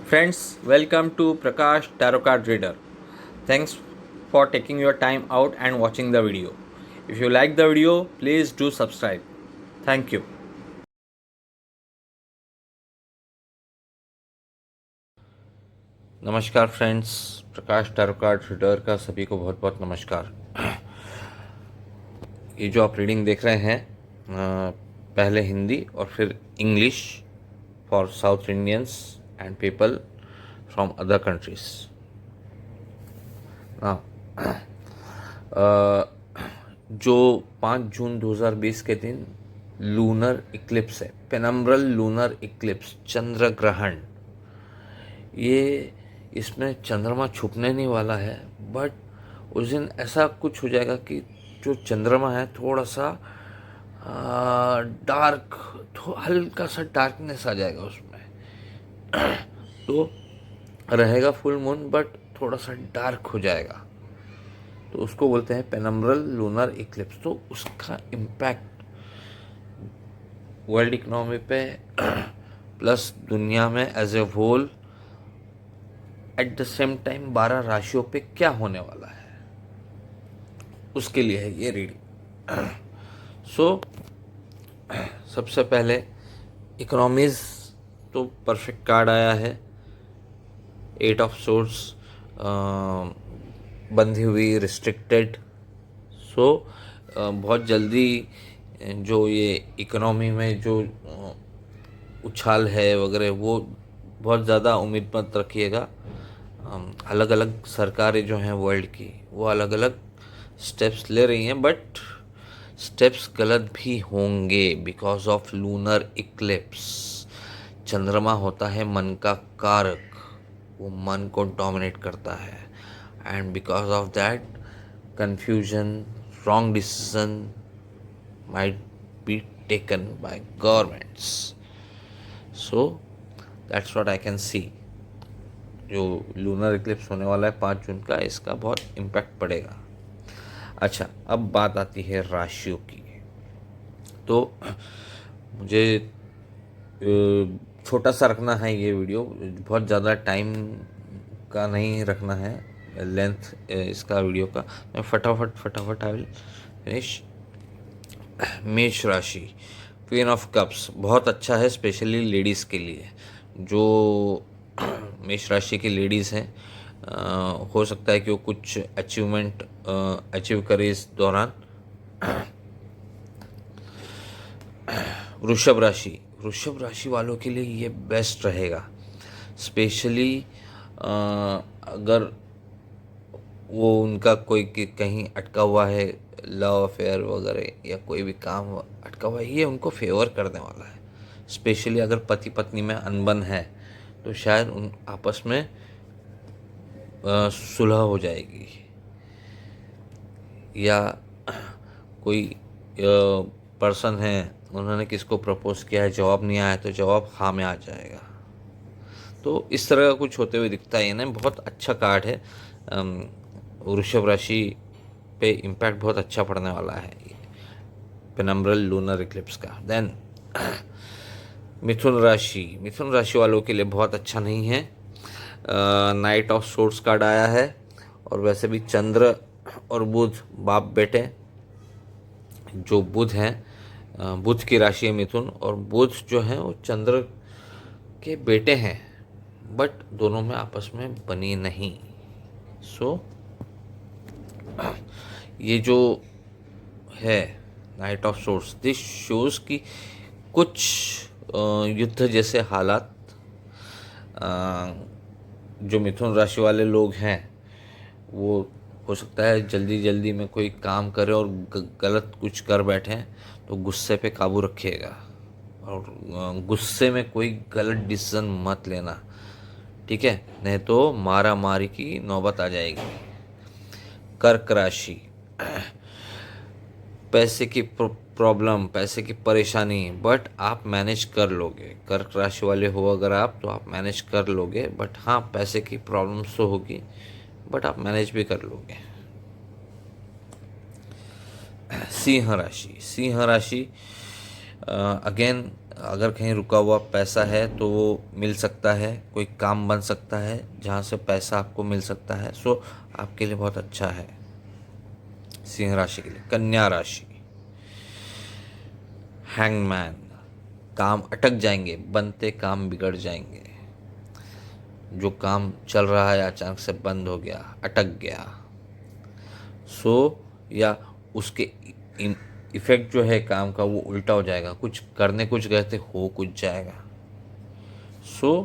Friends, welcome to Prakash Tarot Card Reader. Thanks for taking your time out and watching the video. If you like the video, please do subscribe. Thank you. नमस्कार friends, प्रकाश tarot card reader का सभी को बहुत बहुत नमस्कार। ये जो आप रीडिंग देख रहे हैं पहले हिंदी और फिर English for south Indians and people from other countries. जो 5 जून 2020 के दिन लूनर इक्लिप्स है, पेनम्ब्रल लूनर इक्लिप्स, चंद्र ग्रहण, ये इसमें चंद्रमा छुपने नहीं वाला है, बट उस दिन ऐसा कुछ हो जाएगा कि जो चंद्रमा है थोड़ा सा डार्क, हल्का सा डार्कनेस आ जाएगा उसमें। तो रहेगा फुल मून बट थोड़ा सा डार्क हो जाएगा, तो उसको बोलते हैं पेनम्ब्रल लूनर इक्लिप्स। तो उसका इम्पैक्ट वर्ल्ड इकोनॉमी पे प्लस दुनिया में as a whole, at the same time 12 राशियों पे क्या होने वाला है, उसके लिए है ये रीडिंग। सो सबसे पहले इकोनॉमीज तो परफेक्ट कार्ड आया है, 8 ऑफ सोर्स, बंधी हुई, रिस्ट्रिक्टेड। सो बहुत जल्दी जो ये इकोनॉमी में जो उछाल है वगैरह, वो बहुत ज़्यादा उम्मीद मत रखिएगा। अलग अलग सरकारें जो हैं वर्ल्ड की, वो अलग अलग स्टेप्स ले रही हैं, बट स्टेप्स गलत भी होंगे बिकॉज ऑफ लूनर इक्लिप्स। चंद्रमा होता है मन का कारक, वो मन को डोमिनेट करता है, and because of that confusion, wrong decision might be taken by governments. So that's what I can see. जो लूनर इक्लिप्स होने वाला है 5 जून का, इसका बहुत इम्पैक्ट पड़ेगा। अच्छा, अब बात आती है राशियों की। तो मुझे छोटा सा रखना है ये वीडियो, बहुत ज़्यादा टाइम का नहीं रखना है, लेंथ इसका वीडियो का। मैं फटाफट आई विल फिनिश। मेष राशि, क्वीन ऑफ कप्स, बहुत अच्छा है स्पेशली लेडीज़ के लिए। जो मेष राशि की लेडीज़ हैं, हो सकता है कि वो कुछ अचीवमेंट अचीव करे इस दौरान। वृषभ राशि वालों के लिए ये बेस्ट रहेगा, स्पेशली अगर वो उनका कोई कहीं अटका हुआ है, लव अफेयर वगैरह या कोई भी काम अटका हुआ है, ये उनको फेवर करने वाला है। स्पेशली अगर पति पत्नी में अनबन है तो शायद उन आपस में सुलह हो जाएगी, या कोई पर्सन है, उन्होंने किसको प्रपोज किया है, जवाब नहीं आया तो जवाब हाँ में आ जाएगा। तो इस तरह का कुछ होते हुए दिखता है ना। बहुत अच्छा कार्ड है, वृषभ राशि पे इम्पैक्ट बहुत अच्छा पड़ने वाला है पेनम्ब्रल लूनर इक्लिप्स का। देन मिथुन राशि वालों के लिए बहुत अच्छा नहीं है। नाइट ऑफ सोर्स कार्ड आया है, और वैसे भी चंद्र और बुध बाप बेटे, जो बुध हैं, बुध की राशि है मिथुन, और बुध जो हैं वो चंद्र के बेटे हैं, बट दोनों में आपस में बनी नहीं। सो ये जो है night of source, this shows की कुछ युद्ध जैसे हालात जो मिथुन राशि वाले लोग हैं, वो हो सकता है जल्दी जल्दी में कोई काम करे और गलत कुछ कर बैठें, तो गुस्से पे काबू रखिएगा, और गुस्से में कोई गलत डिसीजन मत लेना, ठीक है, नहीं तो मारा मारी की नौबत आ जाएगी। कर्क राशि, पैसे की प्रॉब्लम, पैसे की परेशानी, बट आप मैनेज कर लोगे। कर्क राशि वाले हो अगर आप, तो आप मैनेज कर लोगे, बट हाँ पैसे की प्रॉब्लम्स तो होगी, बट आप मैनेज भी कर लोगे। सिंह राशि अगेन अगर कहीं रुका हुआ पैसा है तो वो मिल सकता है, कोई काम बन सकता है जहाँ से पैसा आपको मिल सकता है। सो आपके लिए बहुत अच्छा है सिंह राशि के लिए। कन्या राशि, हैंगमैन, काम अटक जाएंगे, बनते काम बिगड़ जाएंगे। जो काम चल रहा है अचानक से बंद हो गया, अटक गया, सो या उसके इफेक्ट जो है काम का वो उल्टा हो जाएगा, कुछ करने कुछ गए थे हो कुछ जाएगा। सो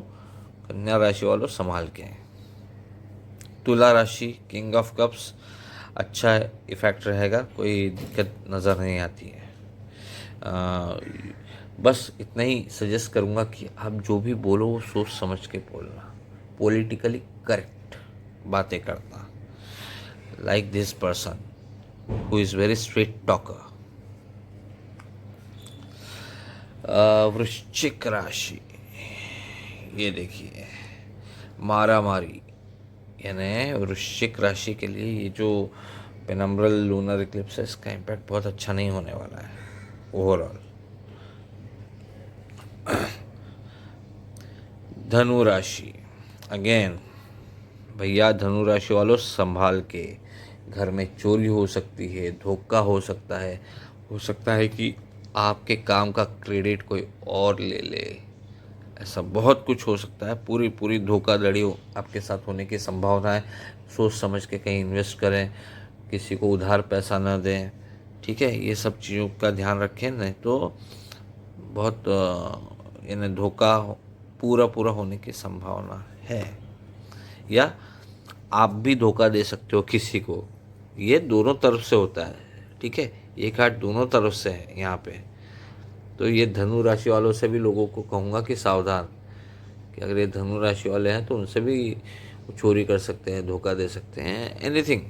कन्या राशि वालों संभाल के। तुला राशि, किंग ऑफ कप्स, अच्छा इफेक्ट रहेगा, कोई दिक्कत नज़र नहीं आती है। बस इतना ही सजेस्ट करूँगा कि आप जो भी बोलो वो सोच समझ के बोलना, पॉलिटिकली करेक्ट बातें करना, like this person who is very straight talker. वृश्चिक राशि, ये देखिए मारा मारी, यानी वृश्चिक राशि के लिए ये जो पेनम्ब्रल लूनर इक्लिप्स है इसका इम्पैक्ट बहुत अच्छा नहीं होने वाला है ओवरऑल। धनु राशि, अगेन भैया धनु राशि वालों संभाल के। घर में चोरी हो सकती है, धोखा हो सकता है कि आपके काम का क्रेडिट कोई और ले ले, ऐसा बहुत कुछ हो सकता है। पूरी पूरी धोखाधड़ी आपके साथ होने की संभावना है। सोच समझ के कहीं इन्वेस्ट करें, किसी को उधार पैसा न दें, ठीक है, ये सब चीज़ों का ध्यान रखें, नहीं तो बहुत यानी धोखा पूरा पूरा होने की संभावना है। या आप भी धोखा दे सकते हो किसी को, ये दोनों तरफ से होता है, ठीक है, ये कार्ड दोनों तरफ से है यहाँ पे। तो ये धनु राशि वालों से भी लोगों को कहूँगा कि सावधान, कि अगर ये धनु राशि वाले हैं तो उनसे भी चोरी कर सकते हैं, धोखा दे सकते हैं, एनीथिंग।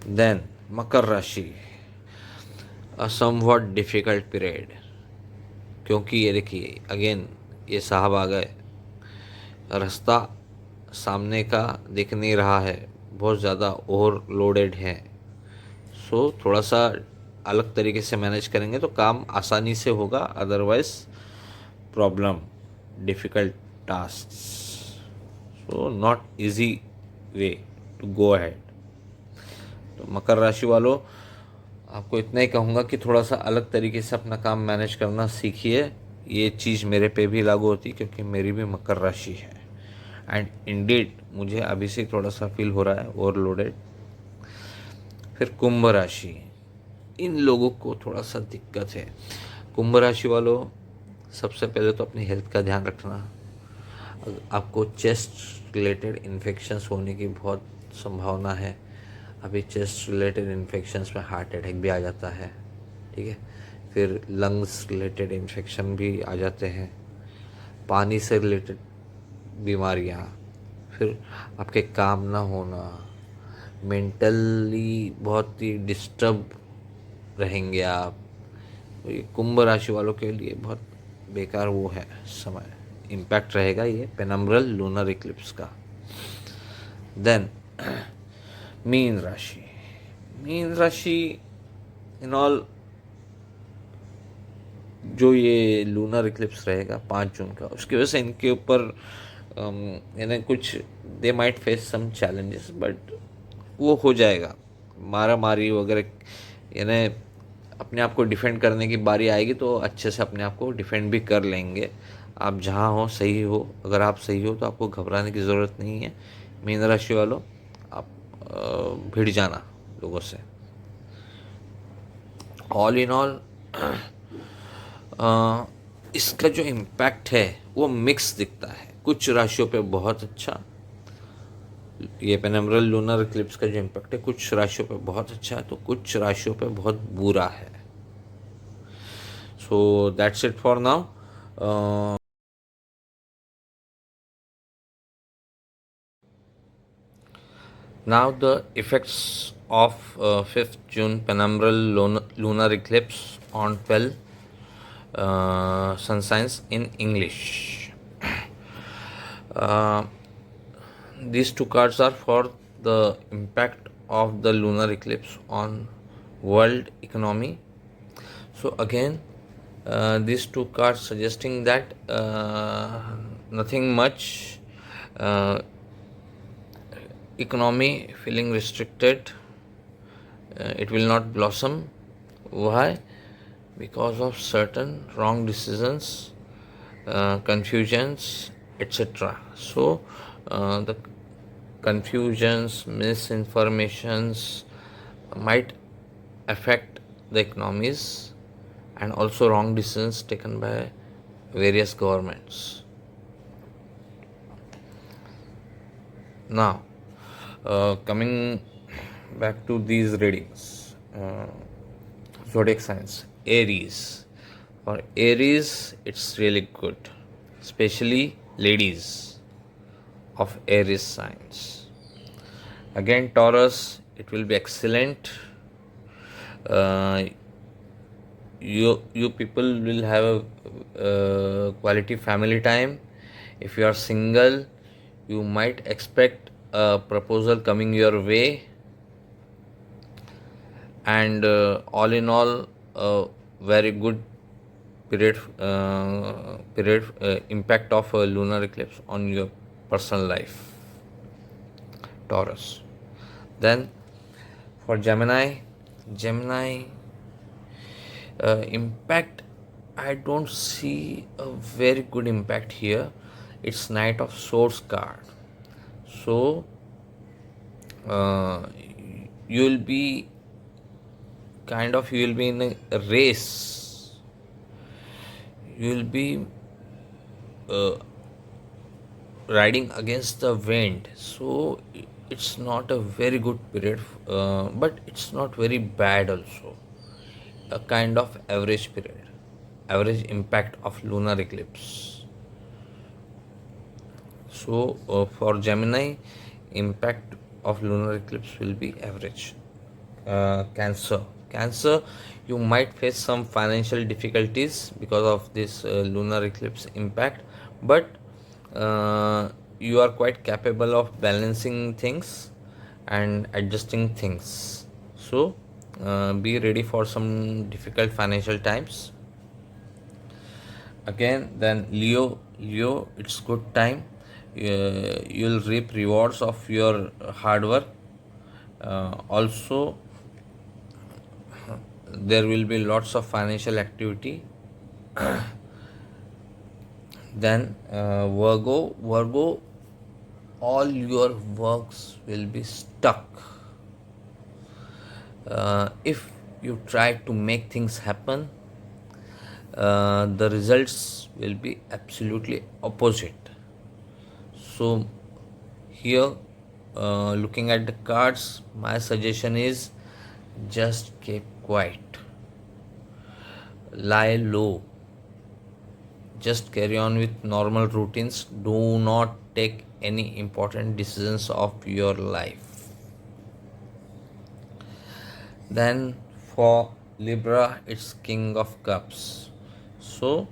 देन मकर राशि, अ समवॉट डिफ़िकल्ट पीरियड, क्योंकि ये देखिए अगेन ये साहब आ गए, रास्ता सामने का दिख नहीं रहा है, बहुत ज़्यादा ओवरलोडेड है। सो थोड़ा सा अलग तरीके से मैनेज करेंगे तो काम आसानी से होगा, otherwise problem, difficult task, so not easy way to go ahead. तो मकर राशि वालों आपको इतना ही कहूँगा कि थोड़ा सा अलग तरीके से अपना काम मैनेज करना सीखिए। ये चीज़ मेरे पे भी लागू होती है क्योंकि मेरी भी मकर राशि है, एंड इंडीड मुझे अभी से थोड़ा सा फील हो रहा है ओवरलोडेड। फिर कुंभ राशि, इन लोगों को थोड़ा सा दिक्कत है। कुंभ राशि वालों सबसे पहले तो अपनी हेल्थ का ध्यान रखना। आपको चेस्ट रिलेटेड इन्फेक्शंस होने की बहुत संभावना है। अभी चेस्ट रिलेटेड इन्फेक्शंस में हार्ट अटैक भी आ जाता है, ठीक है, फिर लंग्स रिलेटेड इन्फेक्शन भी आ जाते हैं, पानी से रिलेटेड बीमारियाँ, फिर आपके काम ना होना, मेंटली बहुत ही डिस्टर्ब रहेंगे आप। तो ये कुंभ राशि वालों के लिए बहुत बेकार वो है समय, इम्पैक्ट रहेगा ये पेनम्ब्रल लूनर इक्लिप्स का। देन मीन राशि, मीन राशि इन ऑल जो ये लूनर इक्लिप्स रहेगा 5 जून का, उसकी वजह से इनके ऊपर यानी कुछ they might face some challenges, but वो हो जाएगा। मारा मारी वगैरह, यानी अपने आप को डिफेंड करने की बारी आएगी तो अच्छे से अपने आप को डिफेंड भी कर लेंगे। आप जहाँ हो सही हो, अगर आप सही हो तो आपको घबराने की ज़रूरत नहीं है। मीन राशि वालों आप भिड़ जाना लोगों से। ऑल इन ऑल इसका जो इम्पैक्ट है वो मिक्स दिखता है, कुछ राशियों पे बहुत अच्छा, ये पेनम्ब्रल लूनर इक्लिप्स का जो इम्पैक्ट है कुछ राशियों पे बहुत अच्छा है तो कुछ राशियों पे बहुत बुरा है। So that's it for now. Now the effects of 5th June penumbral lunar eclipse on 12 sun signs in English. Uh, these two cards are for the impact of the lunar eclipse on world economy. So again, these two cards suggesting that nothing much, uh, economy feeling restricted, it will not blossom. Why? Because of certain wrong decisions, confusions, etc. So the confusions, misinformations might affect the economies, and also wrong decisions taken by various governments. Now, coming back to these readings, zodiac signs, Aries. For Aries, it's really good, especially ladies of Aries signs. Again, Taurus, it will be excellent. Uh, you people will have a quality family time. If you are single, you might expect a proposal coming your way, and all in all, a very good period impact of a lunar eclipse on your personal life, Taurus. Then for Gemini, impact, I don't see a very good impact here. It's Knight of Swords card. So uh, you'll be you'll be in a race. You'll be uh, riding against the wind. So it's not a very good period, but it's not very bad also. A kind of average period, average impact of lunar eclipse. So for Gemini, impact of lunar eclipse will be average. Cancer, you might face some financial difficulties because of this lunar eclipse impact, but you are quite capable of balancing things and adjusting things. So be ready for some difficult financial times. Again, then Leo, it's good time. You'll reap rewards of your hard work. Also, there will be lots of financial activity. Then Virgo, all your works will be stuck. If you try to make things happen, the results will be absolutely opposite. So here, looking at the cards, my suggestion is just keep quiet, lie low, just carry on with normal routines. Do not take any important decisions of your life. Then for Libra, it's King of Cups. So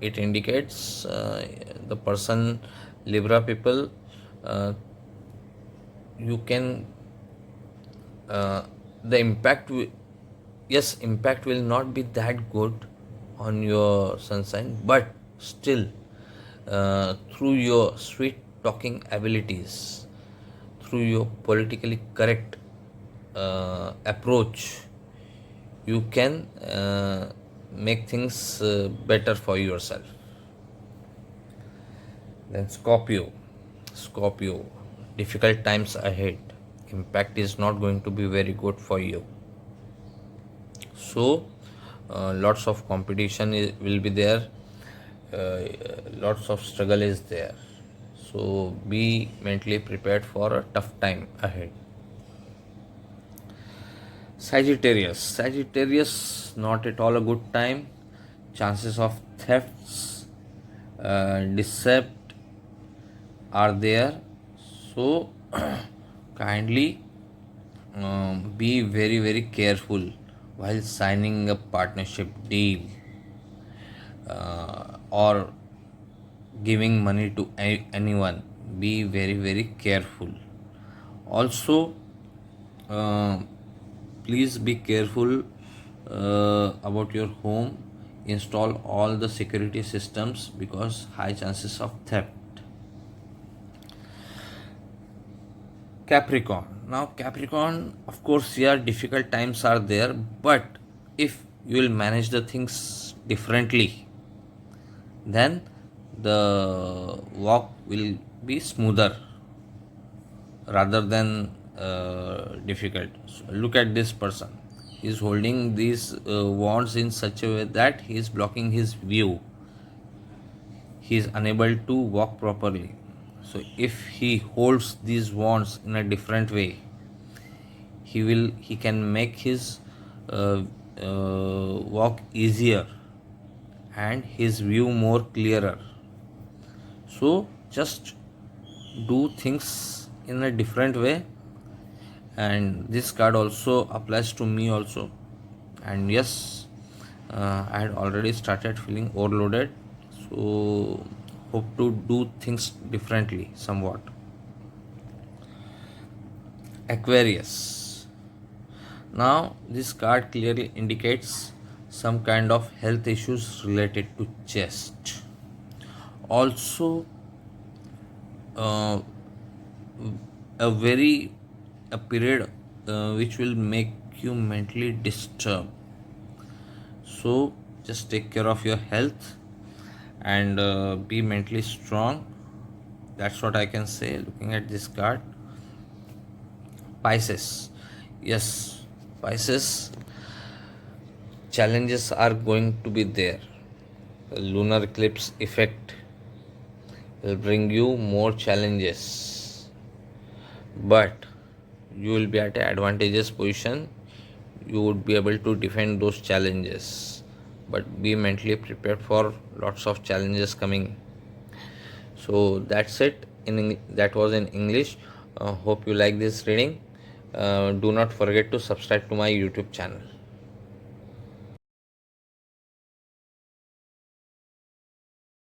it indicates the person, Libra people, uh, you can the impact yes, impact will not be that good on your sun sign, but still, through your sweet talking abilities, through your politically correct approach, you can make things better for yourself. Then Scorpio, difficult times ahead. Impact is not going to be very good for you. So, lots of competition will be there. Lots of struggle is there. So, be mentally prepared for a tough time ahead. Sagittarius, not at all a good time. Chances of thefts, deceit are there. So, kindly be very, very careful while signing a partnership deal or giving money to anyone. Be very, very careful. Also, uh, please be careful about your home. Install all the security systems because high chances of theft. Capricorn. Now, Capricorn, of course, yeah, difficult times are there, but if you will manage the things differently, then the walk will be smoother rather than difficult. So look at this person. He is holding these wands in such a way that he is blocking his view. He is unable to walk properly. So if he holds these wands in a different way, he can make his walk easier and his view more clearer. So just do things in a different way, and this card also applies to me also. And yes, I had already started feeling overloaded, so hope to do things differently somewhat. Aquarius. Now this card clearly indicates some kind of health issues related to chest. Also, uh, a period which will make you mentally disturbed. So just take care of your health and be mentally strong. That's what I can say looking at this card. Pisces. Yes, Pisces, challenges are going to be there. The lunar eclipse effect will bring you more challenges, but you will be at an advantageous position. You would be able to defend those challenges, but be mentally prepared for lots of challenges coming. So that's it. That was in English. Hope you like this reading. Do not forget to subscribe to my YouTube channel.